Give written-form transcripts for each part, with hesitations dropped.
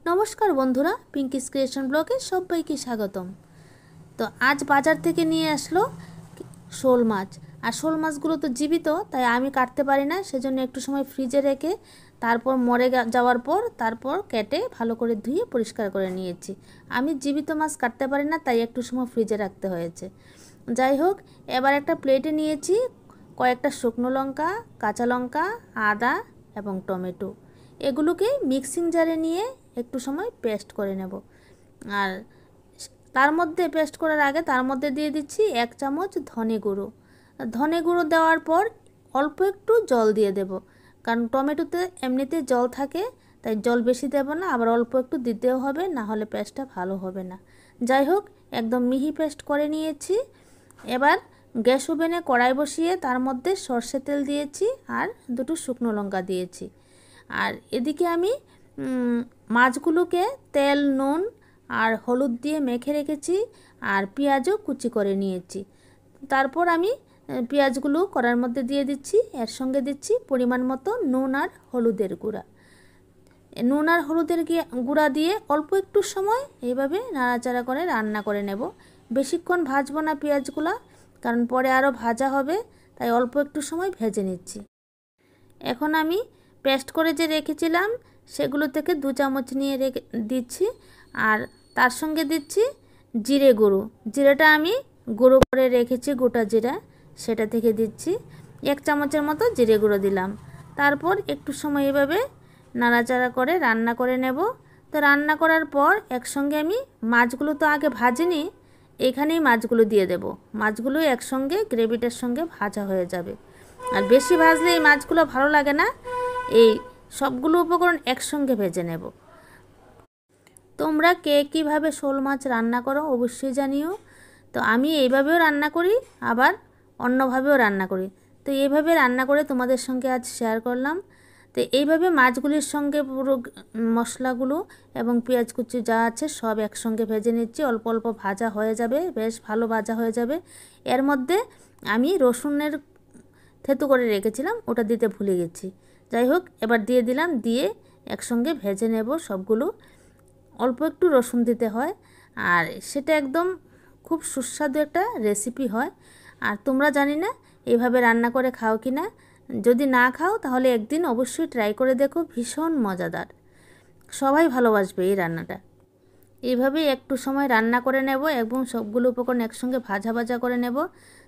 নমস্কার বন্ধুরা, পিঙ্কিস ক্রিয়েশন ব্লগে সবাইকে স্বাগতম। তো আজ বাজার থেকে নিয়ে আসলো শোল মাছ। আর শোল মাছগুলো তো জীবিত, তাই আমি কাটতে পারি না, সেজন্য একটু সময় ফ্রিজে রেখে তারপর মরে যাওয়ার পর তারপর কেটে ভালো করে ধুয়ে পরিষ্কার করে নিয়েছি। আমি জীবিত মাছ কাটতে পারি না, তাই একটু সময় ফ্রিজে রাখতে হয়েছে। যাই হোক, এবার একটা প্লেটে নিয়েছি কয়েকটা শুকনো লঙ্কা, কাঁচা লঙ্কা, আদা এবং টমেটো। এগুলোকে মিক্সিং জারে নিয়ে একটু সময় পেস্ট করে নেব। আর তার মধ্যে পেস্ট করার আগে তার মধ্যে দিয়ে দিচ্ছি 1 চামচ ধনে গুঁড়ো। ধনে গুঁড়ো দেওয়ার পর অল্প একটু জল দিয়ে দেব, কারণ টমেটোতে এমনিতে জল থাকে, তাই জল বেশি দেব না, আবার অল্প একটু দিতেও হবে, না হলে পেস্টটা ভালো হবে না। যাই হোক, একদম মিহি পেস্ট করে নিয়েছি। এবার গ্যাস ওভেনে কড়াই বসিয়ে তার মধ্যে সর্ষে তেল দিয়েছি আর দুটো শুকনো লঙ্কা দিয়েছি। আর এদিকে আমি মাছগুলোকে তেল, নুন আর হলুদ দিয়ে মেখে রেখেছি, আর পেঁয়াজও কুচি করে নিয়েছি। তারপর আমি পেঁয়াজগুলো কড়ার মধ্যে দিয়ে দিচ্ছি, এর সঙ্গে দিচ্ছি পরিমাণ মতো নুন আর হলুদের গুঁড়া। নুন আর হলুদের গুঁড়া দিয়ে অল্প একটু সময় এইভাবে নাড়াচাড়া করে রান্না করে নেব। বেশিক্ষণ ভাজবো না পেঁয়াজগুলো, কারণ পরে আরও ভাজা হবে, তাই অল্প একটু সময় ভেজে নিচ্ছি। এখন আমি পেস্ট করে যে রেখেছিলাম সেগুলো থেকে 2 চামচ নিয়ে দিচ্ছি, আর তার সঙ্গে দিচ্ছি জিরে গুঁড়ো। জিরেটা আমি গুঁড়ো করে রেখেছি, গোটা জিরা, সেটা থেকে দিচ্ছি 1 চামচের মতো জিরে গুঁড়ো দিলাম। তারপর একটু সময় এভাবে নাড়াচাড়া করে রান্না করে নেব। তো রান্না করার পর একসঙ্গে আমি মাছগুলো তো আগে ভাজিনি, এখানেই মাছগুলো দিয়ে দেব। মাছগুলো একসঙ্গে গ্রেভিটার সঙ্গে ভাজা হয়ে যাবে। আর বেশি ভাজলে এই মাছগুলো ভালো লাগে না, এই সবগুলো উপকরণ একসঙ্গে ভেজে নেব। তোমরা কে কীভাবে শোল মাছ রান্না করো অবশ্যই জানিও। তো আমি এইভাবেও রান্না করি, আবার অন্যভাবেও রান্না করি। তো এইভাবে রান্না করে তোমাদের সঙ্গে আজ শেয়ার করলাম। তো এইভাবে মাছগুলির সঙ্গে পুরো মশলাগুলো এবং পেঁয়াজ কুচি যা আছে সব একসঙ্গে ভেজে নিচ্ছি। অল্প অল্প ভাজা হয়ে যাবে, বেশ ভালো ভাজা হয়ে যাবে। এর মধ্যে আমি রসুনের থেতু করে রেখেছিলাম, ওটা দিতে ভুলে গেছি। যাই হোক, এবার দিয়ে দিলাম, দিয়ে একসঙ্গে ভেজে নেব সবগুলো। অল্প একটু রসুন দিতে হয়, আর সেটা একদম খুব সুস্বাদু একটা রেসিপি হয়। আর তোমরা জানি না এইভাবে রান্না করে খাও কি না, যদি না খাও তাহলে একদিন অবশ্যই ট্রাই করে দেখো, ভীষণ মজাদার, সবাই ভালোবাসবে এই রান্নাটা। এইভাবেই একটু সময় রান্না করে নেব এবং সবগুলো উপকরণ একসঙ্গে ভাজা ভাজা করে নেব।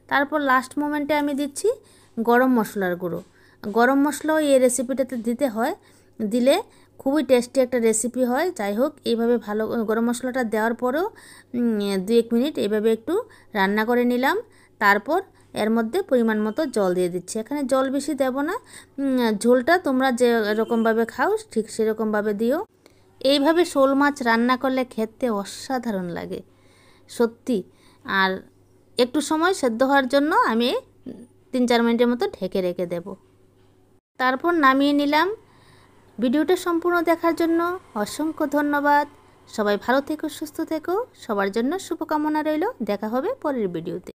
তারপর লাস্ট মোমেন্টে আমি দিচ্ছি গরম মশলার গুঁড়ো। গরম মশলাও এই রেসিপিটাতে দিতে হয়, দিলে খুবই টেস্টি একটা রেসিপি হয়। যাই হোক, এইভাবে ভালো গরম মশলাটা দেওয়ার পরেও 2-1 মিনিট এইভাবে একটু রান্না করে নিলাম। তারপর এর মধ্যে পরিমাণ মতো জল দিয়ে দিচ্ছি। এখানে জল বেশি দেব না, ঝোলটা তোমরা যে রকমভাবে খাও ঠিক সেরকমভাবে দিও। এইভাবে শোল মাছ রান্না করলে খেতে অসাধারণ লাগে সত্যি। আর একটু সময় সেদ্ধ হওয়ার জন্য আমি 3-4 মিনিটের মতো ঢেকে রেখে দেব। তারপর নামিয়ে নিলাম। ভিডিওটা সম্পূর্ণ দেখার জন্য অসংখ্য ধন্যবাদ। সবাই ভালো থেকো, সুস্থ থেকো, সবার জন্য শুভকামনা রইল। দেখা হবে পরের ভিডিওতে।